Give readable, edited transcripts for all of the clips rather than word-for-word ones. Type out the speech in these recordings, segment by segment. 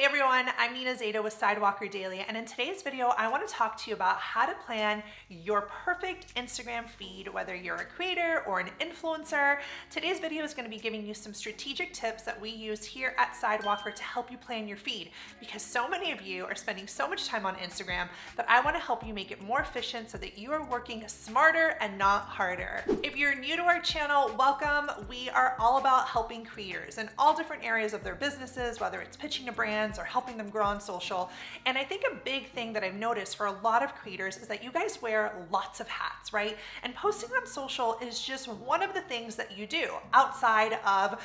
Hey everyone, I'm Nina Zeta with Sidewalker Daily, and in today's video, I want to talk to you about how to plan your perfect Instagram feed, whether you're a creator or an influencer. Today's video is going to be giving you some strategic tips that we use here at Sidewalker to help you plan your feed, because so many of you are spending so much time on Instagram that I want to help you make it more efficient so that you are working smarter and not harder. If you're new to our channel, welcome. We are all about helping creators in all different areas of their businesses, whether it's pitching to brands or helping them grow on social. And I think a big thing that I've noticed for a lot of creators is that you guys wear lots of hats, right? And posting on social is just one of the things that you do outside of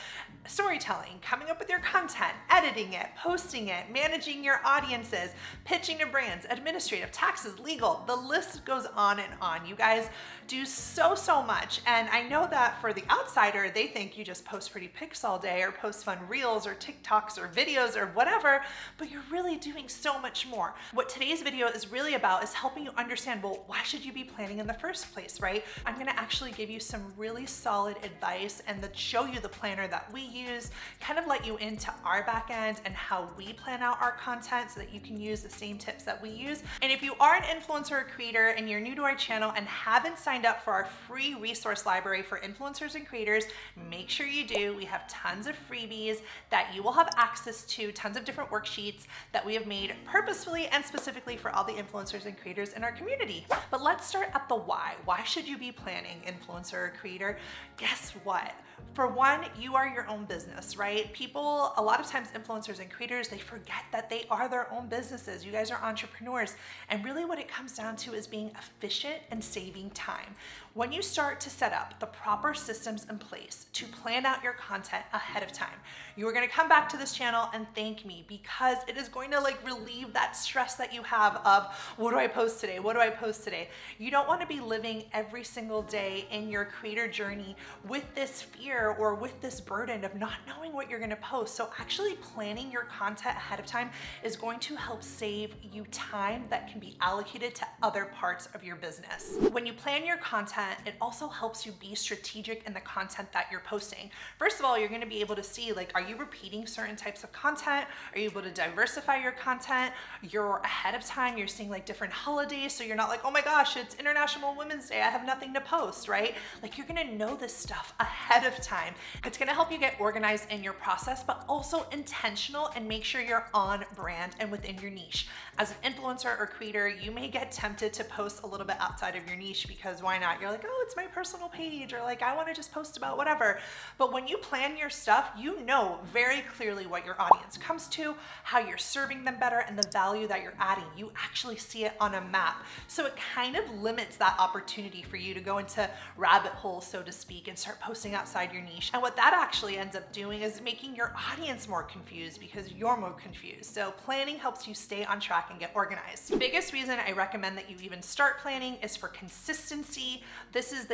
storytelling, coming up with your content, editing it, posting it, managing your audiences, pitching to brands, administrative, taxes, legal, the list goes on and on. You guys do so much. And I know that for the outsider, they think you just post pretty pics all day or post fun reels or TikToks or videos or whatever, but you're really doing so much more. What today's video is really about is helping you understand, well, why should you be planning in the first place, right? I'm gonna actually give you some really solid advice and show you the planner that we use, kind of let you into our back end and how we plan out our content so that you can use the same tips that we use. And if you are an influencer or creator and you're new to our channel and haven't signed up for our free resource library for influencers and creators, make sure you do. We have tons of freebies that you will have access to, tons of different worksheets that we have made purposefully and specifically for all the influencers and creators in our community. But let's start at the why. Why should you be planning, influencer or creator? Guess what? For one, you are your own business, right? People, a lot of times influencers and creators, they forget that they are their own businesses. You guys are entrepreneurs. And really what it comes down to is being efficient and saving time. When you start to set up the proper systems in place to plan out your content ahead of time, you are going to come back to this channel and thank me, because it is going to relieve that stress that you have of, what do I post today? What do I post today? You don't want to be living every single day in your creator journey with this fear or with this burden of not knowing what you're going to post. So actually planning your content ahead of time is going to help save you time that can be allocated to other parts of your business. When you plan your content, it also helps you be strategic in the content that you're posting. First of all, you're going to be able to see, are you repeating certain types of content? Are you able to diversify your content? You're ahead of time, you're seeing different holidays, so you're not like, oh my gosh, it's International Women's Day, I have nothing to post, right? You're going to know this stuff ahead of time. It's going to help you get organized in your process, but also intentional and make sure you're on brand and within your niche. As an influencer or creator, you may get tempted to post a little bit outside of your niche because why not? You're like, oh, it's my personal page, or I want to just post about whatever. But when you plan your stuff, you know very clearly what your audience comes to, how you're serving them better, and the value that you're adding. You actually see it on a map. So it kind of limits that opportunity for you to go into rabbit holes, so to speak, and start posting outside your niche. And what that actually ends up doing is making your audience more confused because you're more confused. So planning helps you stay on track and get organized. The biggest reason I recommend that you even start planning is for consistency. This is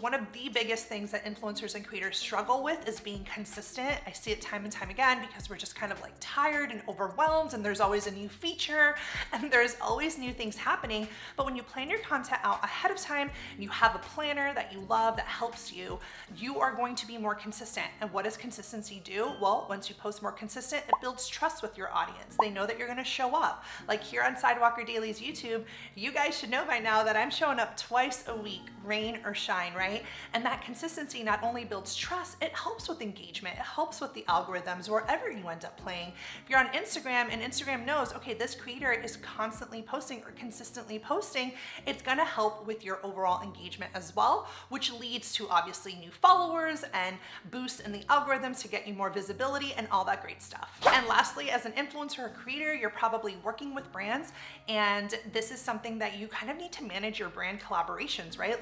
one of the biggest things that influencers and creators struggle with, is being consistent. I see it time and time again because we're just kind of tired and overwhelmed, and there's always a new feature and there's always new things happening. But when you plan your content out ahead of time and you have a planner that you love that helps you, you are going to be more consistent. And what does consistency do? Well, once you post more consistent, it builds trust with your audience. They know that you're going to show up. Here on Sidewalker Daily's YouTube, you guys should know by now that I'm showing up twice a week, rain or shine, right? And that consistency not only builds trust, it helps with engagement. It helps with the algorithms wherever you end up playing. If you're on Instagram and Instagram knows, okay, this creator is constantly posting or consistently posting, it's gonna help with your overall engagement as well, which leads to obviously new followers and boosts in the algorithms to get you more visibility and all that great stuff. And lastly, as an influencer or creator, you're probably working with brands, and this is something that you kind of need to manage your brand collaborations, right?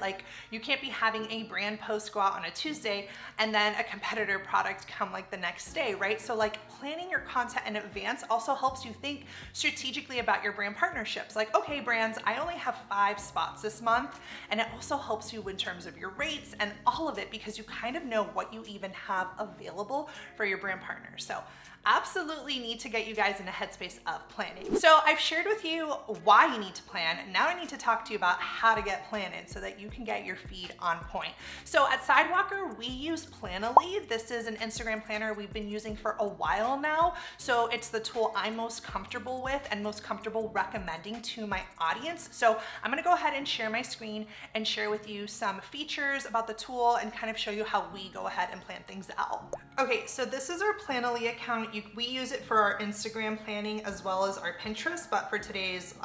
You can't be having a brand post go out on a Tuesday and then a competitor product come the next day, right? So planning your content in advance also helps you think strategically about your brand partnerships. Okay, brands, I only have 5 spots this month, and it also helps you in terms of your rates and all of it, because you kind of know what you even have available for your brand partners. So absolutely need to get you guys in a headspace of planning. So I've shared with you why you need to plan. Now I need to talk to you about how to get planning so that you can get your feed on point. So at Sidewalker, we use Planoly. This is an Instagram planner we've been using for a while now. So it's the tool I'm most comfortable with and most comfortable recommending to my audience. So I'm gonna go ahead and share my screen and share with you some features about the tool and kind of show you how we go ahead and plan things out. Okay, so this is our Planoly account. We use it for our Instagram planning as well as our Pinterest, but for today's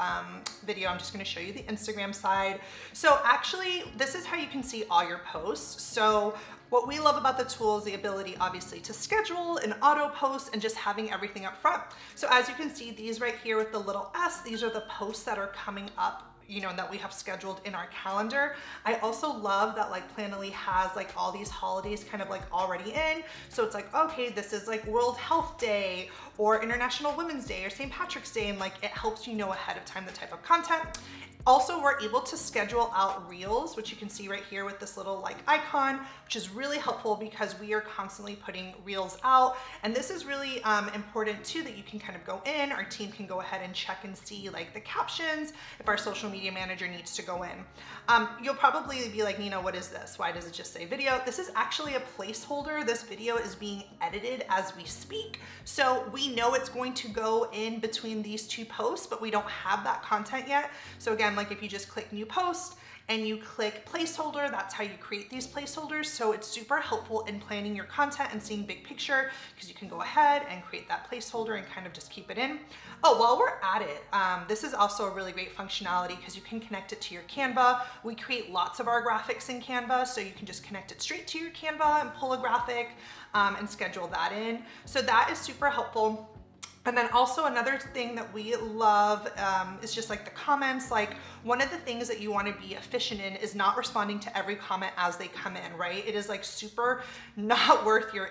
video, I'm just gonna show you the Instagram side. So actually, this is how you can see all your posts. So what we love about the tool is the ability, obviously, to schedule and auto post and just having everything up front. So as you can see, these right here with the little S, these are the posts that are coming up, you know, that we have scheduled in our calendar. I also love that like Planoly has like all these holidays kind of like already in. So it's like, okay, this is like World Health Day or International Women's Day or St. Patrick's Day. And like, it helps you know ahead of time the type of content. Also, we're able to schedule out reels, which you can see right here with this little like icon, which is really helpful because we are constantly putting reels out. And this is really important too, that you can kind of go in, our team can go ahead and check and see like the captions if our social media manager needs to go in. You'll probably be like, Nina, what is this? Why does it just say video? This is actually a placeholder. This video is being edited as we speak. So we know it's going to go in between these two posts, but we don't have that content yet. So again, like if you just click new post and you click placeholder, that's how you create these placeholders. So it's super helpful in planning your content and seeing big picture because you can go ahead and create that placeholder and kind of just keep it in. Oh, while we're at it, this is also a really great functionality because you can connect it to your Canva. We create lots of our graphics in Canva, so you can just connect it straight to your Canva and pull a graphic and schedule that in. So that is super helpful. And then also another thing that we love is just like the comments. Like one of the things that you want to be efficient in is not responding to every comment as they come in, right? It is like super not worth your,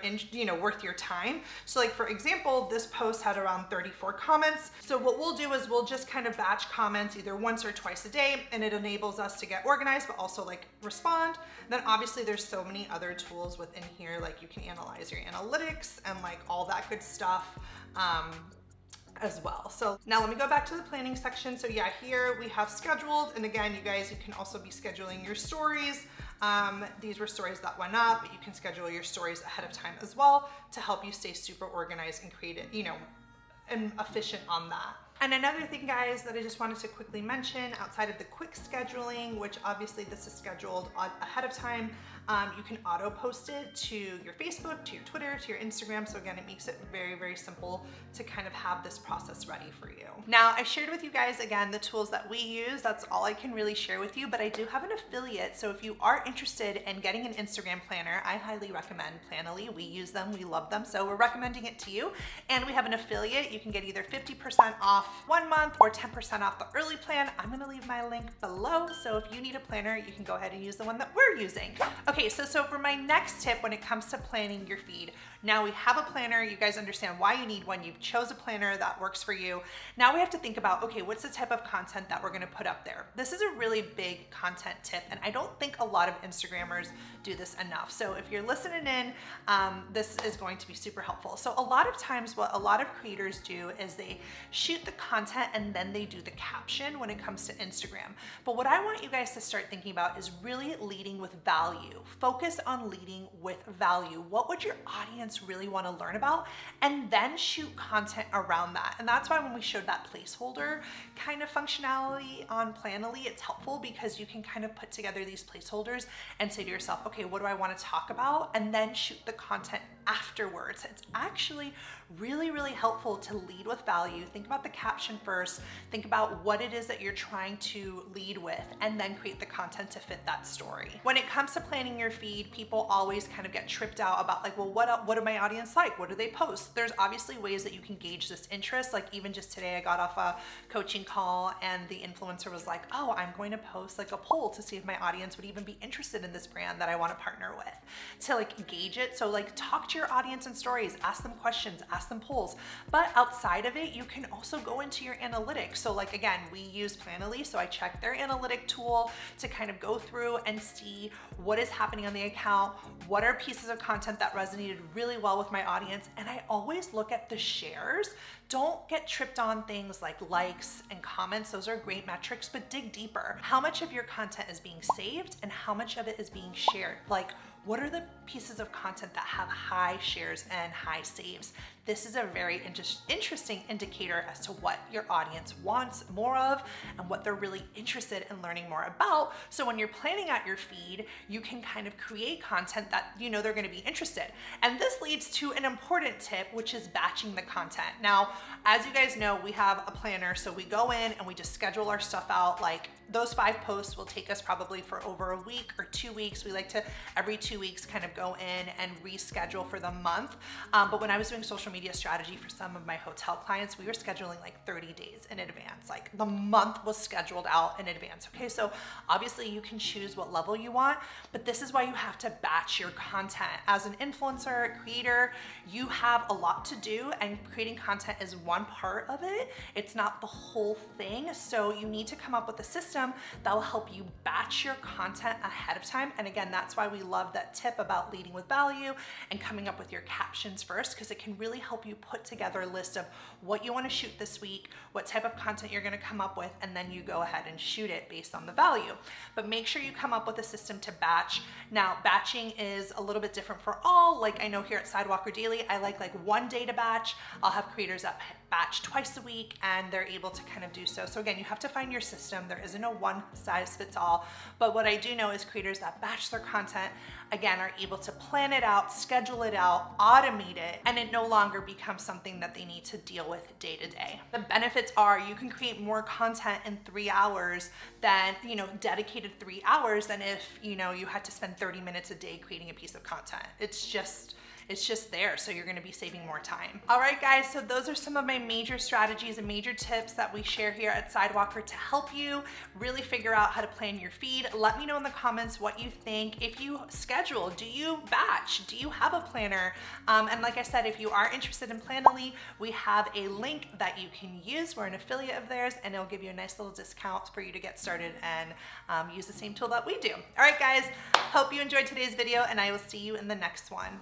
worth your time. So like for example, this post had around 34 comments. So what we'll do is we'll just kind of batch comments either once or twice a day, and it enables us to get organized, but also like respond. And then obviously there's so many other tools within here, like you can analyze your analytics and like all that good stuff. As well. So now let me go back to the planning section. So yeah, here we have scheduled. And again, you guys, you can also be scheduling your stories. These were stories that went up, but you can schedule your stories ahead of time as well to help you stay super organized and creative, and efficient on that. And another thing, guys, that I just wanted to quickly mention outside of the quick scheduling, which obviously this is scheduled ahead of time, you can auto post it to your Facebook, to your Twitter, to your Instagram. So again, it makes it very, very simple to kind of have this process ready for you. Now, I shared with you guys, again, the tools that we use. That's all I can really share with you, but I do have an affiliate. So if you are interested in getting an Instagram planner, I highly recommend Planoly. We use them, we love them. So we're recommending it to you. And we have an affiliate. You can get either 50% off 1 month or 10% off the early plan. I'm gonna leave my link below. So if you need a planner, you can go ahead and use the one that we're using. Okay, so for my next tip when it comes to planning your feed, now we have a planner, you guys understand why you need one, you've chose a planner that works for you. Now we have to think about, okay, what's the type of content that we're gonna put up there? This is a really big content tip, and I don't think a lot of Instagrammers do this enough. So if you're listening in, this is going to be super helpful. So a lot of times what a lot of creators do is they shoot the content and then they do the caption when it comes to Instagram. But what I want you guys to start thinking about is really leading with value. Focus on leading with value. What would your audience really want to learn about? And then shoot content around that. And that's why when we showed that placeholder kind of functionality on Planoly, it's helpful because you can kind of put together these placeholders and say to yourself, okay, what do I want to talk about? And then shoot the content afterwards. It's actually really, really helpful to lead with value. Think about the caption first, think about what it is that you're trying to lead with, and then create the content to fit that story. When it comes to planning your feed, people always kind of get tripped out about like, well, what do my audience like? What do they post? There's obviously ways that you can gauge this interest. Like even just today, I got off a coaching call and the influencer was like, oh, I'm going to post like a poll to see if my audience would even be interested in this brand that I want to partner with, to like gauge it. So like talk to your audience in stories, ask them questions, ask them polls. But outside of it, you can also go into your analytics. So like, again, we use Planoly. So I check their analytic tool to kind of go through and see what is happening on the account, what are pieces of content that resonated really well with my audience. And I always look at the shares. Don't get tripped on things like likes and comments. Those are great metrics, but dig deeper. How much of your content is being saved and how much of it is being shared? Like, what are the pieces of content that have high shares and high saves? this is a very interesting indicator as to what your audience wants more of and what they're really interested in learning more about. So when you're planning out your feed, you can kind of create content that you know they're going to be interested. And this leads to an important tip, which is batching the content. Now, as you guys know, we have a planner, so we go in and we just schedule our stuff out. Like those 5 posts will take us probably for over a week or 2 weeks. We like to every 2 weeks kind of go in and reschedule for the month. But when I was doing social media strategy for some of my hotel clients, we were scheduling like 30 days in advance. Like the month was scheduled out in advance. Okay, so obviously you can choose what level you want, but this is why you have to batch your content. As an influencer, creator, you have a lot to do, and creating content is one part of it. It's not the whole thing. So you need to come up with a system that will help you batch your content ahead of time. And again, that's why we love that tip about leading with value and coming up with your captions first, because it can really help you put together a list of what you want to shoot this week, what type of content you're going to come up with, and then you go ahead and shoot it based on the value. But make sure you come up with a system to batch. Now, batching is a little bit different for all. Like I know here at Sidewalker Daily, I like 1 day to batch. I'll have creators that batch twice a week, and they're able to kind of do so. So again, you have to find your system. There isn't a one size fits all. But what I do know is creators that batch their content, again, are able to plan it out, schedule it out, automate it, and it no longer becomes something that they need to deal with day to day. The benefits are you can create more content in 3 hours than, dedicated 3 hours than if, you had to spend 30 minutes a day creating a piece of content. It's just there, so you're gonna be saving more time. All right, guys, so those are some of my major strategies and major tips that we share here at Sidewalker to help you really figure out how to plan your feed. Let me know in the comments what you think. If you schedule, do you batch? Do you have a planner? And like I said, if you are interested in Planoly, we have a link that you can use. We're an affiliate of theirs, and it'll give you a nice little discount for you to get started and use the same tool that we do. All right, guys, hope you enjoyed today's video, and I will see you in the next one.